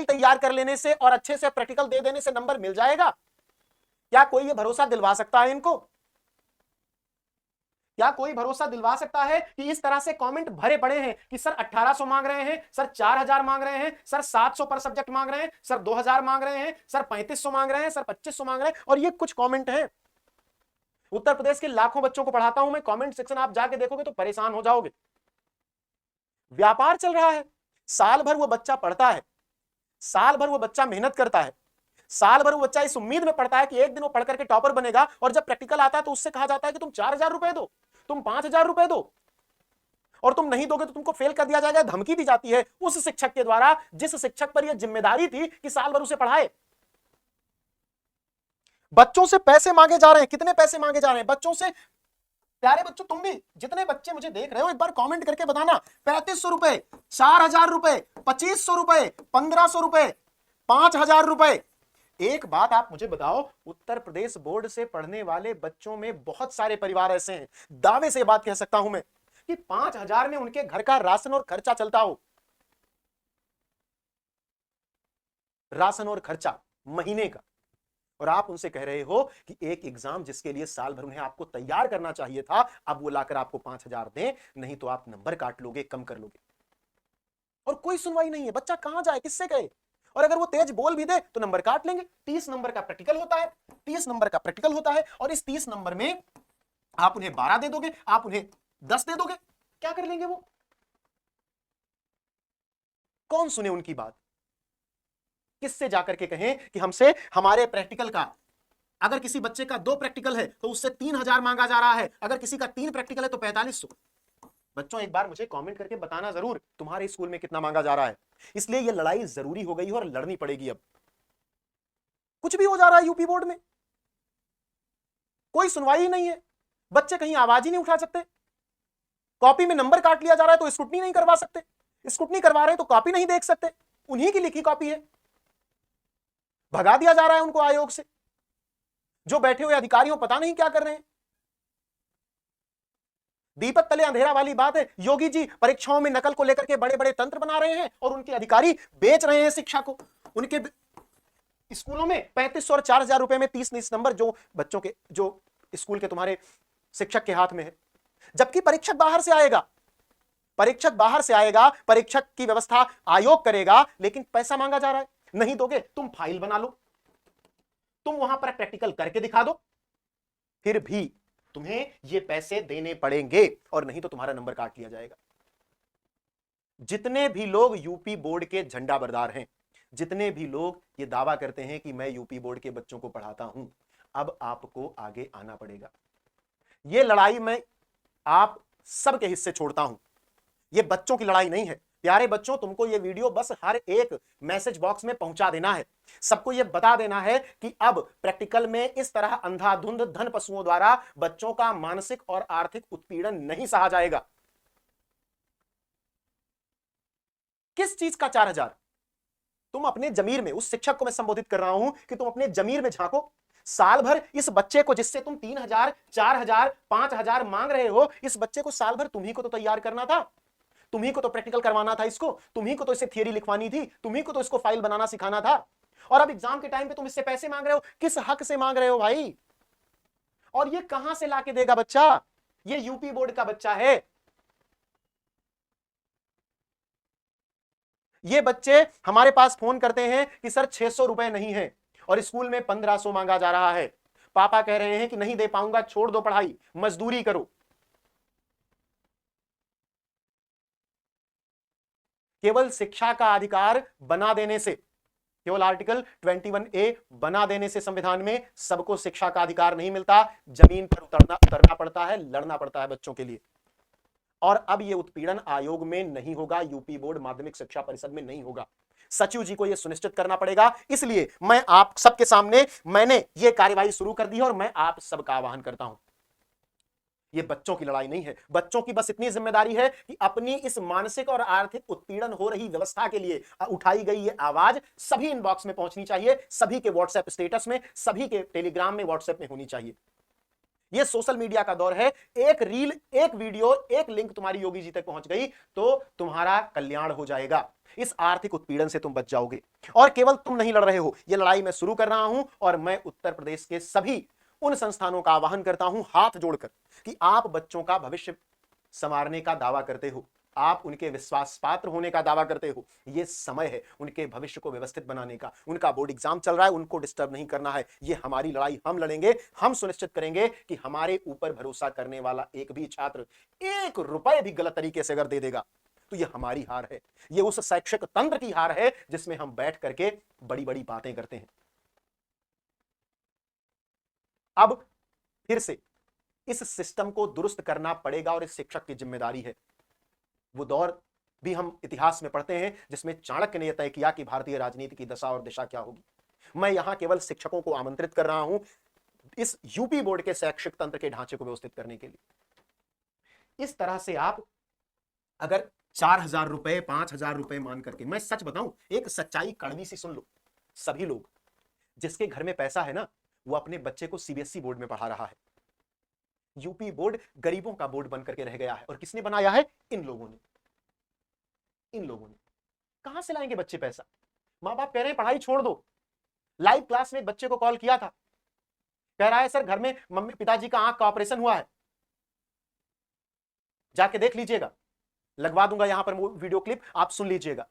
तैयार कर लेने से और अच्छे से प्रैक्टिकल दे देने से नंबर मिल जाएगा? क्या कोई ये भरोसा दिलवा सकता है इनको? क्या कोई भरोसा दिलवा सकता है कि इस तरह से कमेंट भरे पड़े हैं कि सर 1800 मांग रहे हैं, सर 4000 मांग रहे हैं, सर 700 पर सब्जेक्ट मांग रहे हैं, सर 2000 मांग रहे हैं, सर 3500 मांग रहे हैं, सर 2500 मांग रहे हैं, और ये कुछ कमेंट हैं। उत्तर प्रदेश के लाखों बच्चों को पढ़ाता हूं मैं, कमेंट सेक्शन आप जाके देखोगे तो परेशान हो जाओगे। व्यापार चल रहा है। साल भर वो बच्चा पढ़ता है, साल भर वो बच्चा मेहनत करता है, साल भर वो बच्चा इस उम्मीद में पढ़ता है कि एक दिन वो पढ़ करके टॉपर बनेगा, और जब प्रैक्टिकल आता है तो उससे कहा जाता है कि तुम 4000 रुपए दो, तुम 5000 रुपए दो, और तुम नहीं दोगे तो तुमको फेल कर दिया जाएगा। धमकी दी जाती है उस शिक्षक के द्वारा जिस शिक्षक पर यह जिम्मेदारी थी कि साल भर उसे पढ़ाए। बच्चों से पैसे मांगे जा रहे हैं। कितने पैसे मांगे जा रहे हैं बच्चों से? प्यारे बच्चों, तुम भी जितने बच्चे मुझे देख रहे हो एक बार कमेंट करके बताना। 3500 रुपए, 4000 रुपए, 2500 रुपए, 1500 रुपए, 5000 रुपए। एक बात आप मुझे बताओ, उत्तर प्रदेश बोर्ड से पढ़ने वाले बच्चों में बहुत सारे परिवार ऐसे हैं, दावे से बात कह सकता हूं मैं, कि 5000 में उनके घर का राशन और खर्चा चलता हो। राशन और खर्चा महीने का। और आप उनसे कह रहे हो कि एक एग्जाम जिसके लिए साल भर उन्हें आपको तैयार करना चाहिए था, अब वो लाकर आपको 5000 दें, नहीं तो आप नंबर काट लोगे, कम कर लोगे। और कोई सुनवाई नहीं है। बच्चा कहां जाए, किससे कहे? और अगर वो तेज बोल भी दे तो नंबर काट लेंगे। 30 नंबर का प्रैक्टिकल होता है, 30 नंबर का प्रैक्टिकल होता है, और इस 30 नंबर में आप उन्हें 12 दे दोगे, आप उन्हें 10 दे दोगे, क्या कर लेंगे वो? कौन सुने उनकी बात? किससे जाकर के कहें कि हमसे हमारे प्रैक्टिकल का, अगर किसी बच्चे का 2 प्रैक्टिकल है तो उससे 3000 मांगा जा रहा है, अगर किसी का 3 प्रैक्टिकल है तो 4500। बच्चों, एक बार मुझे कमेंट करके बताना जरूर तुम्हारे स्कूल में कितना मांगा जा रहा है। इसलिए यह लड़ाई जरूरी हो गई है और लड़नी पड़ेगी। अब कुछ भी हो जा रहा है यूपी बोर्ड में, कोई सुनवाई ही नहीं है, बच्चे कहीं आवाज ही नहीं उठा सकते। कॉपी में नंबर काट लिया जा रहा है तो स्क्रूटनी नहीं करवा सकते, स्क्रूटनी करवा रहे हैं तो कॉपी नहीं देख सकते, उन्हीं की लिखी कॉपी है, भगा दिया जा रहा है उनको आयोग से। जो बैठे हुए अधिकारियों पता नहीं क्या कर रहे हैं। दीपक तले अंधेरा वाली बात है। योगी जी परीक्षाओं में नकल को लेकर के बड़े बड़े तंत्र बना रहे हैं और उनके अधिकारी बेच रहे हैं शिक्षा को। उनके स्कूलों में 3500 और 4000 रुपए में 30 नंबर जो बच्चों के, जो स्कूल के तुम्हारे शिक्षक के हाथ में है, जबकि परीक्षक बाहर से आएगा, परीक्षक बाहर से आएगा, परीक्षक की व्यवस्था आयोग करेगा, लेकिन पैसा मांगा जा रहा है। नहीं दोगे, तुम फाइल बना लो, तुम वहां पर प्रैक्टिकल करके दिखा दो, फिर भी तुम्हें ये पैसे देने पड़ेंगे, और नहीं तो तुम्हारा नंबर काट लिया जाएगा। जितने भी लोग यूपी बोर्ड के झंडा बरदार हैं, जितने भी लोग ये दावा करते हैं कि मैं यूपी बोर्ड के बच्चों को पढ़ाता हूं, अब आपको आगे आना पड़ेगा। ये लड़ाई मैं आप सबके हिस्से छोड़ता हूं। ये बच्चों की लड़ाई नहीं है। प्यारे बच्चों, तुमको ये वीडियो बस हर एक मैसेज बॉक्स में पहुंचा देना है, सबको ये बता देना है कि अब प्रैक्टिकल में इस तरह अंधाधुंध धन पशुओं द्वारा बच्चों का मानसिक और आर्थिक उत्पीड़न नहीं सहा जाएगा। किस चीज का 4000? तुम अपने जमीर में, उस शिक्षक को मैं संबोधित कर रहा हूं कि तुम अपने जमीर में झांको। साल भर इस बच्चे को, जिससे तुम 3000, 4000, 5000 मांग रहे हो, इस बच्चे को साल भर तुम्ही को तो तैयार करना था, तुम्ही को तो प्रैक्टिकल करवाना था इसको, तुम्ही को तो इसे थियरी लिखवानी थी, तुम्ही को तो इसको फाइल बनाना सिखाना था। और अब एग्जाम के टाइम पे तुम इससे पैसे मांग रहे हो। किस हक से मांग रहे हो भाई? और ये कहां से लाके देगा बच्चा? ये यूपी बोर्ड का बच्चा है। ये बच्चे हमारे पास फोन करते हैं कि सर 600 रुपए नहीं है और स्कूल में 1500 मांगा जा रहा है, पापा कह रहे हैं कि नहीं दे पाऊंगा, छोड़ दो पढ़ाई, मजदूरी करो। केवल शिक्षा का अधिकार बना देने से, केवल आर्टिकल 21A बना देने से संविधान में सबको शिक्षा का अधिकार नहीं मिलता। जमीन पर उतरना पड़ता है, लड़ना पड़ता है बच्चों के लिए। और अब यह उत्पीड़न आयोग में नहीं होगा, यूपी बोर्ड माध्यमिक शिक्षा परिषद में नहीं होगा। सचिव जी को यह सुनिश्चित करना पड़ेगा। इसलिए मैं आप सबके सामने मैंने यह कार्यवाही शुरू कर दी है और मैं आप सबका आह्वान करता हूं। यह बच्चों की लड़ाई नहीं है। बच्चों की बस इतनी जिम्मेदारी है कि अपनी इस मानसिक और आर्थिक उत्पीड़न हो रही व्यवस्था के लिए उठाई गई यह आवाज सभी इनबॉक्स में पहुंचनी चाहिए, सभी के व्हाट्सएप स्टेटस में, सभी के टेलीग्राम में, व्हाट्सएप में होनी चाहिए। यह सोशल मीडिया का दौर है। एक रील, एक वीडियो, एक लिंक तुम्हारी योगी जी तक पहुंच गई तो तुम्हारा कल्याण हो जाएगा। इस आर्थिक उत्पीड़न से तुम बच जाओगे। और केवल तुम नहीं लड़ रहे हो, यह लड़ाई मैं शुरू कर रहा हूं और मैं उत्तर प्रदेश के सभी उन संस्थानों का आह्वान करता हूं हाथ जोड़कर कि आप बच्चों का भविष्य संवारने का दावा करते हो, आप उनके विश्वास पात्र होने का दावा करते हो। यह समय है उनके भविष्य को व्यवस्थित बनाने का। उनका बोर्ड एग्जाम चल रहा है, उनको डिस्टर्ब नहीं करना है। यह हमारी लड़ाई, हम लड़ेंगे। हम सुनिश्चित करेंगे कि हमारे ऊपर भरोसा करने वाला एक भी छात्र 1 रुपए भी गलत तरीके से अगर दे देगा तो यह हमारी हार है। यह उस शैक्षिक तंत्र की हार है जिसमें हम बैठ करके बड़ी बड़ी बातें करते हैं। अब फिर से इस सिस्टम को दुरुस्त करना पड़ेगा और इस शिक्षक की जिम्मेदारी है। वो दौर भी हम इतिहास में पढ़ते हैं जिसमें चाणक्य ने यह तय किया कि भारतीय राजनीति की दशा और दिशा क्या होगी। मैं यहां केवल शिक्षकों को आमंत्रित कर रहा हूं इस यूपी बोर्ड के शैक्षिक तंत्र के ढांचे को व्यवस्थित करने के लिए। इस तरह से आप अगर 4,000 रुपए 5,000 रुपए मान करके, मैं सच बताऊं, एक सच्चाई कड़वी सी सुन लो, सभी लोग जिसके घर में पैसा है ना, वो अपने बच्चे को सीबीएसई बोर्ड में पढ़ा रहा है। यूपी बोर्ड गरीबों का बोर्ड बनकर के रह गया है। और किसने बनाया है? इन लोगों ने। इन लोगों ने। कहां से लाएंगे बच्चे पैसा? मां बाप कह रहे हैं पढ़ाई छोड़ दो। लाइव क्लास में एक बच्चे को कॉल किया था, कह रहा है सर घर में मम्मी पिताजी का आंख का ऑपरेशन हुआ है, जाके देख लीजिएगा। लगवा दूंगा यहां पर वीडियो क्लिप, आप सुन लीजिएगा।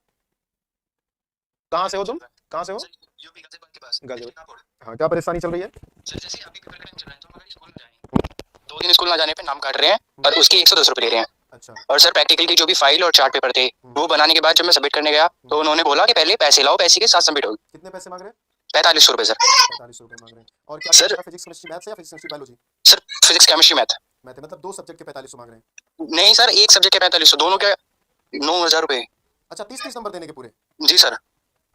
कहां से हो तुम? कहां से हो? यूपी गाजियाबाद के पास। गाजियाबाद। हाँ, क्या परेशानी चल रही है? सर जैसे अभी पेपर का टाइम चल रहा है तो हमारे स्कूल में जाएंगे, 2 दिन स्कूल ना जाने पे नाम काट रहे हैं और उसके 110 रुपए ले रहे हैं। अच्छा। और सर प्रैक्टिकल की जो भी फाइल और चार्ट पेपर थे वो बनाने के बाद जब मैं सबमिट करने गया तो उन्होंने बोला कि पहले पैसे लाओ, पैसे के साथ सबमिट होगी। कितने पैसे मांग रहे हैं? 4500 रुपए सर। 4500 रुपए मांग रहे हैं। और क्या सर? फिजिक्स केमिस्ट्री मैथ्स या physics chemistry biology? Sir physics chemistry math. Math मतलब 2 सब्जेक्ट के 4500 मांग रहे हैं? नहीं सर, एक सब्जेक्ट के 4500, दोनों के 9000 रुपए। अच्छा, 30 नंबर देने के पूरे? जी सर।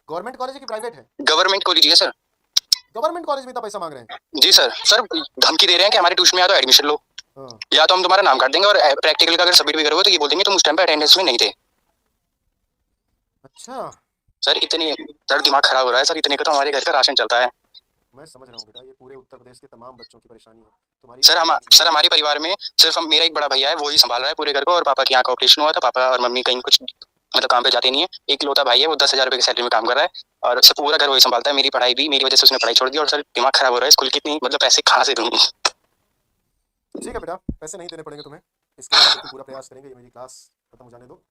गवर्नमेंट कॉलेज है कि प्राइवेट है? गवर्नमेंट कॉलेज है सर। गवर्नमेंट कॉलेज में इतना पैसा मांग रहे हैं? जी सर। सर धमकी दे रहे हैं कि हमारे ट्यूशन में आ तो एडमिशन लो, या तो हम तुम्हारा नाम काट देंगे और प्रैक्टिकल का अगर सबमिट भी करोगे तो ये बोल देंगे तुम उस टाइम पे अटेंडेंस में नहीं थे। अच्छा सर, इतनी सर दिमाग खराब हो रहा है सर, इतने का तो हमारे घर का राशन चलता है। मैं समझ रहा हूँ बेटा, ये पूरे उत्तर प्रदेश के तमाम बच्चों की परेशानी है तुम्हारी। सर हमारे परिवार में सिर्फ मेरा एक बड़ा भैया है, वो ही संभाल रहा है पूरे घर को, और पापा की आंख का ऑपरेशन हुआ था। पापा और मम्मी कहीं कुछ मतलब काम पे जाते नहीं है। एक लौता भाई है, वो 10,000 रुपए की सैलरी में काम कर रहा है और सब पूरा घर वही संभालता है। मेरी पढ़ाई भी मेरी वजह से उसने पढ़ाई छोड़ दी और सर दिमाग खराब हो रहा है। स्कूल की इतनी मतलब पैसे कहाँ से दूँ? ठीक है बेटा, पैसे नहीं देने पड़ेंगे तुम्हें, इसके लिए पूरा प्रयास करेंगे। ये मेरी क्लास खत्म हो जाने दो।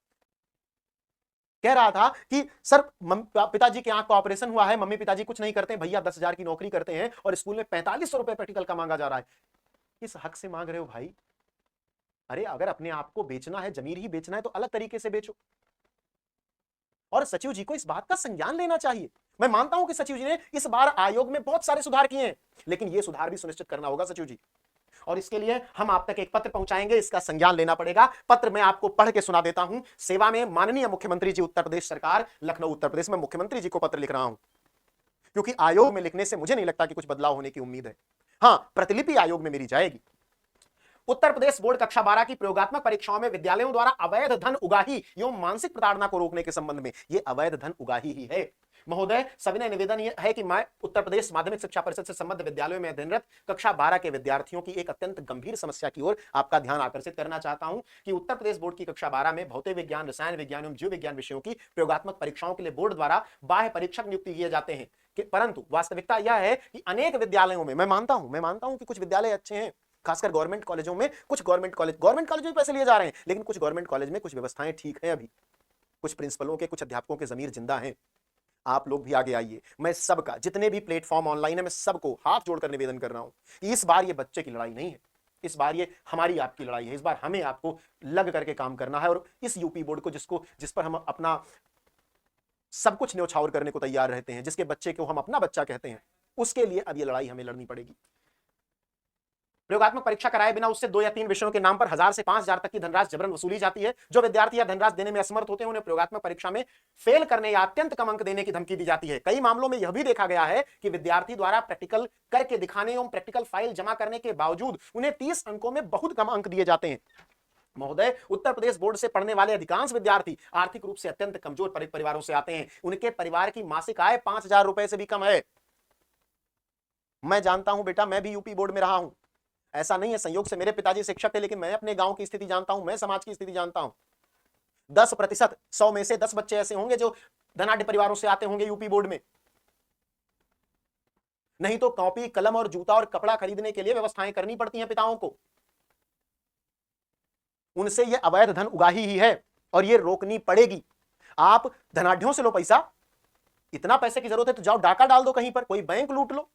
कह रहा था कि सर पिताजी के आंख का ऑपरेशन हुआ है, मम्मी पिताजी कुछ नहीं करते, भैया 10,000 की नौकरी करते हैं और स्कूल में 4500 रुपए प्रैक्टिकल का मांगा जा रहा है। किस हक से मांग रहे हो भाई? अरे अगर अपने आप को बेचना है, जमीर ही बेचना है तो अलग तरीके से बेचो। और सचिव जी को इस बात का संज्ञान लेना चाहिए। मैं मानता हूं कि सचिव जी ने इस बार आयोग में बहुत सारे सुधार किए हैं, लेकिन यह सुधार भी सुनिश्चित करना होगा सचिव जी। और इसके लिए हम आप तक एक पत्र पहुंचाएंगे, इसका संज्ञान लेना पड़ेगा। पत्र मैं आपको पढ़ के सुना देता हूं। सेवा में माननीय मुख्यमंत्री जी, उत्तर प्रदेश सरकार, लखनऊ उत्तर प्रदेश में मुख्यमंत्री जी को पत्र लिख रहा हूं, क्योंकि आयोग में लिखने से मुझे नहीं लगता कि कुछ बदलाव होने की उम्मीद है। हां, प्रतिलिपि आयोग में मेरी जाएगी। उत्तर प्रदेश बोर्ड कक्षा 12 की प्रयोगात्मक परीक्षाओं में विद्यालयों द्वारा अवैध धन उगाही एवं मानसिक प्रताड़ना को रोकने के संबंध में, यह अवैध धन उगाही ही है महोदय। सविनय निवेदन यह है कि मैं उत्तर प्रदेश माध्यमिक शिक्षा परिषद से संबद्ध विद्यालयों में अध्ययनरत कक्षा 12 के विद्यार्थियों की एक अत्यंत गंभीर समस्या की ओर आपका ध्यान आकर्षित करना चाहता हूं कि उत्तर प्रदेश बोर्ड की कक्षा 12 में भौतिक विज्ञान, रसायन विज्ञान एवं जीव विज्ञान विषयों की प्रयोगात्मक परीक्षाओं के लिए बोर्ड द्वारा बाह्य परीक्षक नियुक्त किए जाते हैं। परंतु वास्तविकता यह है कि अनेक विद्यालयों में, मैं मानता हूं कि कुछ विद्यालय अच्छे हैं, खासकर गवर्नमेंट कॉलेजों में, कुछ गवर्नमेंट कॉलेज में पैसे लिए जा रहे हैं, लेकिन कुछ गवर्नमेंट कॉलेज में कुछ व्यवस्थाएं ठीक हैं। अभी कुछ प्रिंसिपलों के, कुछ अध्यापकों के जमीर जिंदा हैं। आप लोग भी आगे आइए। मैं सबका, जितने भी प्लेटफॉर्म ऑनलाइन है, मैं सबको हाथ जोड़कर निवेदन कर रहा हूं कि इस बार ये बच्चे की लड़ाई नहीं है, इस बार ये हमारी आपकी लड़ाई है। इस बार हमें आपको लग करके काम करना है और इस यूपी बोर्ड को जिस पर हम अपना सब कुछ न्यौछावर करने को तैयार रहते हैं, जिसके बच्चे को हम अपना बच्चा कहते हैं, उसके लिए अब ये लड़ाई हमें लड़नी पड़ेगी। प्रयोगात्मक परीक्षा कराए बिना उससे 2 या 3 विषयों के नाम पर 1000 से 5000 तक की धनराशि जबरन वसूली जाती है। जो विद्यार्थी या धनराशि देने में असमर्थ होते हैं उन्हें प्रयोगात्मक परीक्षा में फेल करने या अत्यंत कम अंक देने की धमकी दी जाती है। कई मामलों में यह भी देखा गया है कि विद्यार्थी द्वारा प्रैक्टिकल करके दिखाने एवं प्रैक्टिकल फाइल जमा करने के बावजूद उन्हें 30 अंकों में बहुत कम अंक दिए जाते हैं। महोदय, उत्तर प्रदेश बोर्ड से पढ़ने वाले अधिकांश विद्यार्थी आर्थिक रूप से अत्यंत कमजोर परिवारों से आते हैं। उनके परिवार की मासिक आय 5000 रुपए से भी कम है। मैं जानता हूं बेटा, मैं भी यूपी बोर्ड में रहा हूं। ऐसा नहीं है संयोग से मेरे पिताजी शिक्षक थे, लेकिन मैं अपने गांव की स्थिति जानता हूं, मैं समाज की स्थिति जानता हूं। 10%, 100 में से 10 बच्चे ऐसे होंगे जो धनाढ्य परिवारों से आते होंगे यूपी बोर्ड में। नहीं तो कॉपी, कलम और जूता और कपड़ा खरीदने के लिए व्यवस्थाएं करनी पड़ती हैं पिताओं को। उनसे यह अवैध धन उगाही ही है और यह रोकनी पड़ेगी। आप धनाढ्यों से लो पैसा, इतना पैसे की जरूरत है तो जाओ डाका डाल दो कहीं पर, कोई बैंक लूट लो।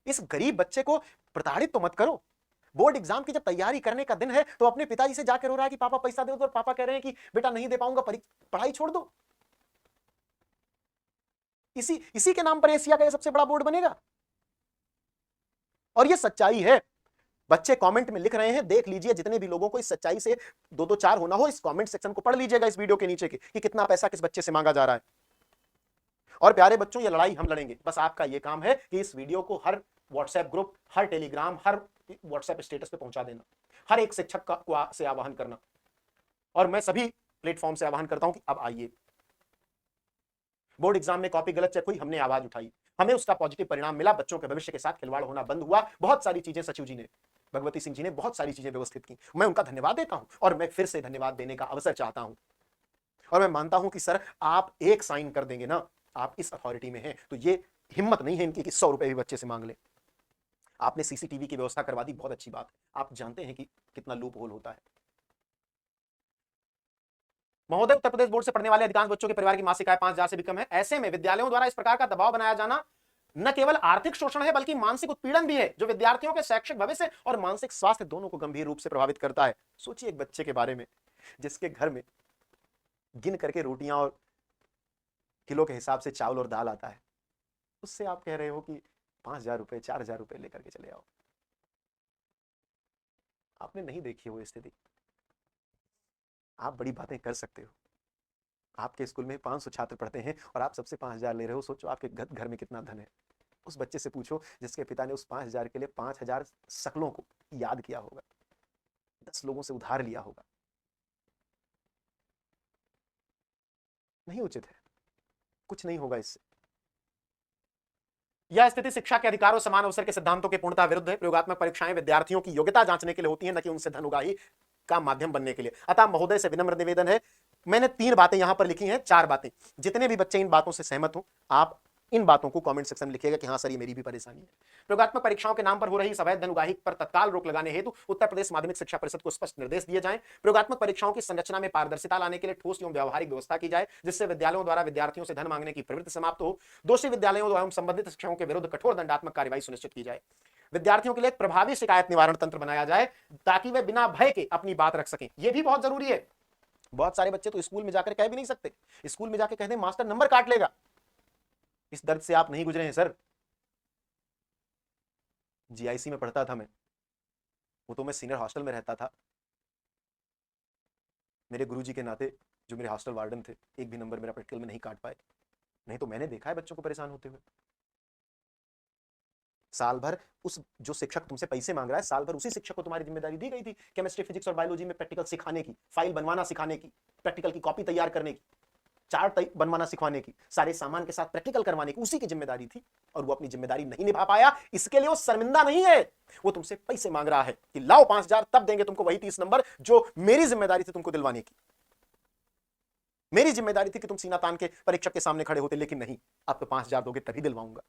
इस गरीब बच्चे को प्रताड़ित तो मत करो। बोर्ड एग्जाम की जब तैयारी करने का दिन है तो अपने पिताजी से जाकर रो रहा है कि पापा पैसा दे दो, और पापा कह रहे हैं कि बेटा नहीं दे पाऊंगा, पढ़ाई छोड़ दो। इसी के नाम पर एशिया का यह सबसे बड़ा बोर्ड बनेगा। और यह सच्चाई है। बच्चे कमेंट में लिख रहे हैं, देख लीजिए जितने भी लोगों को इस सच्चाई से दो चार होना हो, इस कमेंट सेक्शन को पढ़ लीजिएगा इस वीडियो के नीचे के कि कितना पैसा किस बच्चे से मांगा जा रहा है। और प्यारे बच्चों, ये लड़ाई हम लड़ेंगे। बस आपका ये काम है कि इस वीडियो को हर व्हाट्सएप ग्रुप, हर टेलीग्राम, हर व्हाट्सएप स्टेटस पे पहुंचा देना, हर एक शिक्षक का से आह्वान करना। और मैं सभी प्लेटफॉर्म से आह्वान करता हूं कि अब आइए। बोर्ड एग्जाम में कॉपी गलत चेक हुई, हमने आवाज उठाई, हमें उसका पॉजिटिव परिणाम मिला, बच्चों के भविष्य के साथ खिलवाड़ होना बंद हुआ। बहुत सारी चीजें सचिव जी ने, भगवती सिंह जी ने बहुत सारी चीजें व्यवस्थित की, मैं उनका धन्यवाद देता हूं और मैं फिर से धन्यवाद देने का अवसर चाहता हूं। और मैं मानता हूं कि सर आप एक साइन कर देंगे ना, आप इस अथॉरिटी में हैं, तो ये हिम्मत नहीं है इनकी कि 100 रुपए भी बच्चे से मांग ले। आपने सीसीटीवी की व्यवस्था करवा दी, बहुत अच्छी बात है। आप जानते हैं कि कितना लूप होल होता है। महोदय, उत्तर प्रदेश बोर्ड से पढ़ने वाले अधिकांश बच्चों के परिवार की मासिक आय 5,000 से भी कम है। ऐसे में विद्यालयों द्वारा इस प्रकार का दबाव बनाया जाना न केवल आर्थिक शोषण है बल्कि मानसिक उत्पीड़न भी है, जो विद्यार्थियों के शैक्षिक भविष्य और मानसिक स्वास्थ्य दोनों को गंभीर रूप से प्रभावित करता है। सोचिए एक बच्चे के बारे में जिसके घर में गिन करके रोटियां और किलो के हिसाब से चावल और दाल आता है, उससे आप कह रहे हो कि 5,000 रुपए, 4,000 रुपए लेकर के चले आओ। आपने नहीं देखी वो स्थिति। आप बड़ी बातें कर सकते हो। आपके स्कूल में 500 छात्र पढ़ते हैं और आप सबसे 5,000 ले रहे हो। सोचो आपके घर में कितना धन है। उस बच्चे से पूछो जिसके पिता ने उस 5,000 के लिए 5,000 शकलों को याद किया होगा, 10 लोगों से उधार लिया होगा। नहीं उचित है, कुछ नहीं होगा इससे। यह स्थिति शिक्षा के अधिकार और समान अवसर के सिद्धांतों के पूर्णतः विरुद्ध है। प्रयोगात्मक परीक्षाएं विद्यार्थियों की योग्यता जांचने के लिए होती हैं, न कि उनसे धन उगाही का माध्यम बनने के लिए। अतः महोदय से विनम्र निवेदन है, मैंने 3 बातें यहां पर लिखी हैं, 4 बातें। जितने भी बच्चे इन बातों से सहमत हो, आप इन बातों को कमेंट सेक्शन में लिखिएगा कि हां सर ये मेरी भी परेशानी है। प्रयोगात्मक परीक्षाओं के नाम पर हो रही इस अवैध धन उगाही पर तत्काल रोक लगाने हेतु उत्तर प्रदेश माध्यमिक शिक्षा परिषद को स्पष्ट निर्देश दिए जाएं। प्रयोगात्मक परीक्षाओं की संरचना में पारदर्शिता लाने के लिए ठोस एवं व्यवहारिक व्यवस्था की जाए, जिससे विद्यालयों द्वारा विद्यार्थियों से धन मांगने की प्रवृत्ति समाप्त हो। दोषी विद्यालयों एवं संबंधित शिक्षकों के विरुद्ध कठोर दंडात्मक कार्रवाई सुनिश्चित की जाए। विद्यार्थियों के लिए एक प्रभावी शिकायत निवारण तंत्र बनाया जाए ताकि वे बिना भय के अपनी बात रख सकें। यह भी बहुत जरूरी है। बहुत सारे बच्चे तो स्कूल में जाकर कह भी नहीं सकते, स्कूल में जाकर कहते हैं मास्टर नंबर काट लेगा। इस दर्द से आप नहीं गुजरे हैं सर। जीआईसी में पढ़ता था मैं, वो तो मैं सीनियर हॉस्टल में रहता था। मेरे गुरुजी के नाते जो मेरे हॉस्टल वार्डन थे, एक भी नंबर मेरा प्रैक्टिकल में नहीं काट पाए। नहीं तो मैंने देखा है बच्चों को परेशान होते हुए। साल भर उस जो शिक्षक तुमसे पैसे मांग रहा है, साल भर उसी शिक्षक को तुम्हारी जिम्मेदारी दी गई थी केमिस्ट्री, फिजिक्स और बायोलॉजी में प्रैक्टिकल सिखाने की, फाइल बनवाना सिखाने की, प्रैक्टिकल की कॉपी तैयार करने की, चार्ट बनवाना सिखाने की, सारे सामान के साथ प्रैक्टिकल करवाने की, उसी की जिम्मेदारी थी। और वो अपनी जिम्मेदारी नहीं निभा पाया, इसके लिए वो शर्मिंदा नहीं है। वो तुमसे पैसे मांग रहा है कि लाओ 5,000, तब देंगे तुमको वही 30 नंबर जो मेरी जिम्मेदारी थी तुमको दिलवाने की। मेरी जिम्मेदारी थी कि तुम सीना तान के परीक्षक के सामने खड़े होते, लेकिन नहीं, अब तो 5,000 दोगे तभी दिलवाऊंगा।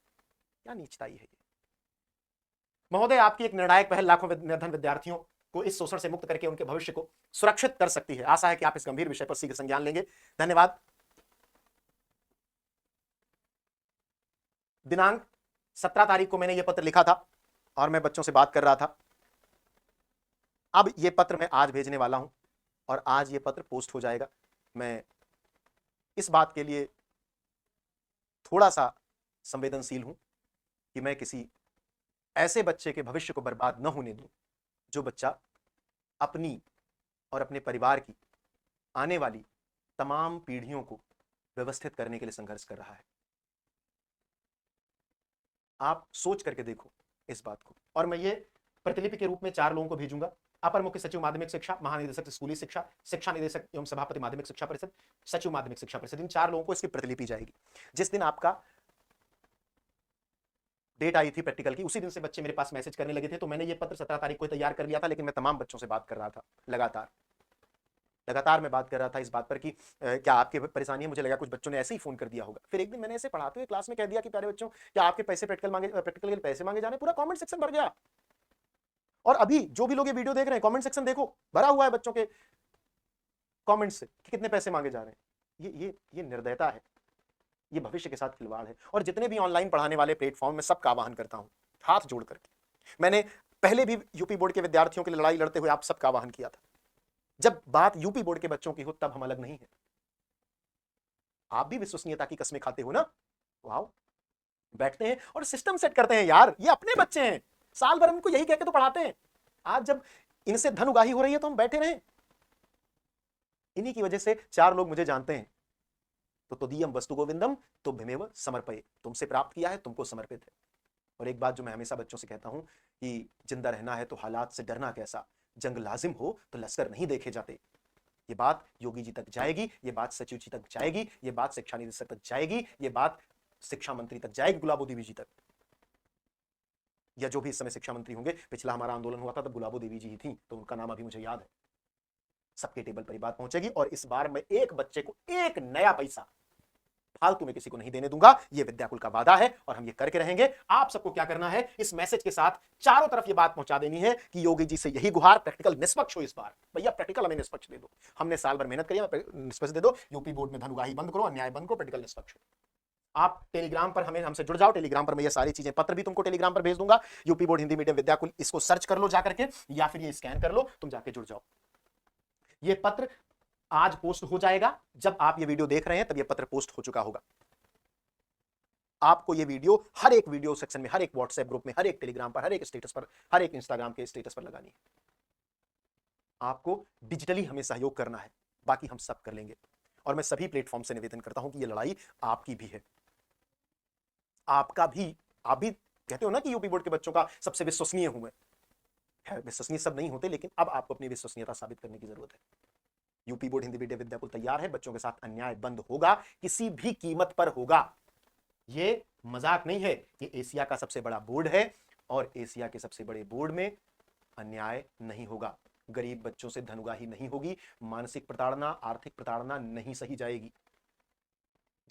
क्या नीचताई है ये। महोदय, आपकी एक निर्णायक पहल लाखों निर्धन विद्यार्थियों को इस शोषण से मुक्त करके उनके भविष्य को सुरक्षित कर सकती है। आशा है कि आप इस गंभीर विषय पर शीघ्र संज्ञान लेंगे। धन्यवाद। दिनांक 17 तारीख को मैंने यह पत्र लिखा था और मैं बच्चों से बात कर रहा था। अब यह पत्र मैं आज भेजने वाला हूं और आज यह पत्र पोस्ट हो जाएगा। मैं इस बात के लिए थोड़ा सा संवेदनशील हूं कि मैं किसी ऐसे बच्चे के भविष्य को बर्बाद न होने दूं, जो बच्चा अपनी और अपने परिवार की आने वाली तमाम पीढ़ियों को व्यवस्थित करने के लिए संघर्ष कर रहा है। आप सोच करके देखो इस बात को। और मैं ये प्रतिलिपि के रूप में 4 लोगों को भेजूंगा। अपर मुख्य सचिव माध्यमिक शिक्षा, महानिदेशक स्कूली शिक्षा, शिक्षा निदेशक एवं सभापति माध्यमिक शिक्षा परिषद, सचिव माध्यमिक शिक्षा परिषद, इन 4 लोगों को इसकी प्रतिलिपि जाएगी। जिस दिन आपका डेट आई थी प्रैक्टिकल की, उसी दिन से बच्चे मेरे पास मैसेज करने लगे थे। तो मैंने ये पत्र 17 तारीख को तैयार कर लिया था, लेकिन मैं तमाम बच्चों से बात कर रहा था लगातार। लगातार मैं बात कर रहा था इस बात पर कि क्या आपकी परेशानी है, मुझे लगा कुछ बच्चों ने ऐसे ही फोन कर दिया होगा। फिर एक दिन मैंने ऐसे पढ़ाते हुए क्लास में कह दिया कि प्यारे बच्चों, क्या आपके पैसे प्रैक्टिकल के पैसे मांगे जाने, पूरा कमेंट सेक्शन भर गया। और अभी जो भी लोग ये वीडियो देख रहे हैं, कमेंट सेक्शन देखो, भरा हुआ है बच्चों के कमेंट्स से कि कितने पैसे मांगे जा रहे हैं। ये निर्दयता है, ये भविष्य के साथ खिलवाड़ है। और जितने भी ऑनलाइन पढ़ाने वाले प्लेटफॉर्म में सबका आह्वान करता हूं, हाथ जोड़ करके। मैंने पहले भी यूपी बोर्ड के विद्यार्थियों के लिए लड़ाई लड़ते हुए आप सबका आह्वान किया था। जब बात यूपी बोर्ड के बच्चों की हो तब हम अलग नहीं है। आप भी विश्वसनीयता की कसमें खाते हो ना। वाह, बैठते हैं और सिस्टम सेट करते हैं यार, ये अपने बच्चे हैं, साल भर उनको यही कह के तो पढ़ाते हैं। आज जब इनसे धन उगाही हो रही है तो हम बैठे रहे। इन्हीं की वजह से 4 लोग मुझे जानते हैं। तो तदीयम वस्तु गोविंदम तुभ्यमेव समर्पये, तुमसे प्राप्त किया है, तुमको समर्पित है। और एक बात जो मैं हमेशा बच्चों से कहता हूं कि जिंदा रहना है तो हालात से डरना कैसा, जंग लाजिम हो तो लश्कर नहीं देखे जाते। ये बात योगी जी तक जाएगी, ये बात सचिव जी तक जाएगी, ये बात शिक्षा निदेशक तक जाएगी, ये बात शिक्षा मंत्री तक जाएगी, गुलाबो देवी जी तक, या जो भी इस समय शिक्षा मंत्री होंगे। पिछला हमारा आंदोलन हुआ था तब गुलाबो देवी जी ही थी, तो उनका नाम अभी मुझे याद है। सबके टेबल पर ये बात पहुंचेगी और इस बार मैं एक बच्चे को एक नया पैसा फालतू में किसी को नहीं देने दूंगा। ये विद्याकुल का वादा है और हम ये करके रहेंगे। आप सबको क्या करना है, इस मैसेज के साथ चारों तरफ ये बात पहुंचा देनी है कि योगी जी से यही गुहार, प्रैक्टिकल निष्पक्ष हो इस बार। भैया प्रैक्टिकल हमें निष्पक्ष दे दो, हमने साल भर मेहनत करी, निष्पक्ष दे दो। यूपी बोर्ड में धन उगाही बंद करो, अन्याय बंद करो, प्रैक्टिकल निष्पक्ष हो। आप टेलीग्राम पर हमसे जुड़ जाओ। टेलीग्राम पर मैं ये सारी चीजें, पत्र भी तुमको टेलीग्राम पर भेज दूंगा। UP board Hindi medium Vidyakul, इसको सर्च कर लो जाकर के, या फिर ये स्कैन कर लो, तुम जाके जुड़ जाओ। ये पत्र आज पोस्ट हो जाएगा। जब आप ये वीडियो देख रहे हैं तब ये पत्र पोस्ट हो चुका होगा। आपको ये वीडियो हर एक वीडियो सेक्शन में, हर एक व्हाट्सएप ग्रुप में, हर एक टेलीग्राम पर, हर एक स्टेटस पर, हर एक इंस्टाग्राम के स्टेटस पर लगानी है। आपको डिजिटली हमें सहयोग करना है, बाकी हम सब कर लेंगे। और मैं सभी प्लेटफॉर्म से निवेदन करता हूं कि ये लड़ाई आपकी भी है, आपका भी। आप भी कहते हो ना कि यूपी बोर्ड के बच्चों का सबसे विश्वसनीय हूं मैं। विश्वसनीय सब नहीं होते, लेकिन अब आपको अपनी विश्वसनीयता साबित करने की जरूरत है। UP board Hindi medium Vidyakul तैयार है, बच्चों के साथ अन्याय बंद होगा, किसी भी कीमत पर होगा। ये मजाक नहीं है, ये एशिया का सबसे बड़ा बोर्ड है और एशिया के सबसे बड़े बोर्ड में अन्याय नहीं होगा। गरीब बच्चों से धन उगाही नहीं होगी, मानसिक प्रताड़ना, आर्थिक प्रताड़ना नहीं सही जाएगी।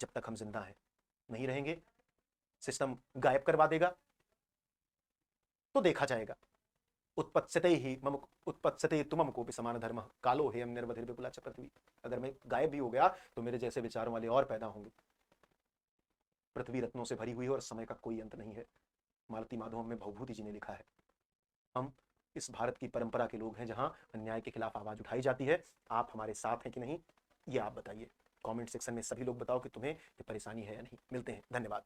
जब तक हम जिंदा हैं, नहीं रहेंगे, सिस्टम गायब करवा देगा तो देखा जाएगा। उत्पत्स्यते तुमम कोपि समान धर्म कालो हेयम निर्वधिर विपुला च पृथ्वी। अगर मैं गायब भी हो गया तो मेरे जैसे विचारों वाले और पैदा होंगे। पृथ्वी रत्नों से भरी हुई है और समय का कोई अंत नहीं है। मालती माधव में भवभूति जी ने लिखा है। हम इस भारत की परंपरा के लोग हैं जहां अन्याय के खिलाफ आवाज उठाई जाती है। आप हमारे साथ हैं कि नहीं, ये आप बताइए। कमेंट सेक्शन में सभी लोग बताओ कि तुम्हें ये परेशानी है या नहीं। मिलते हैं, धन्यवाद।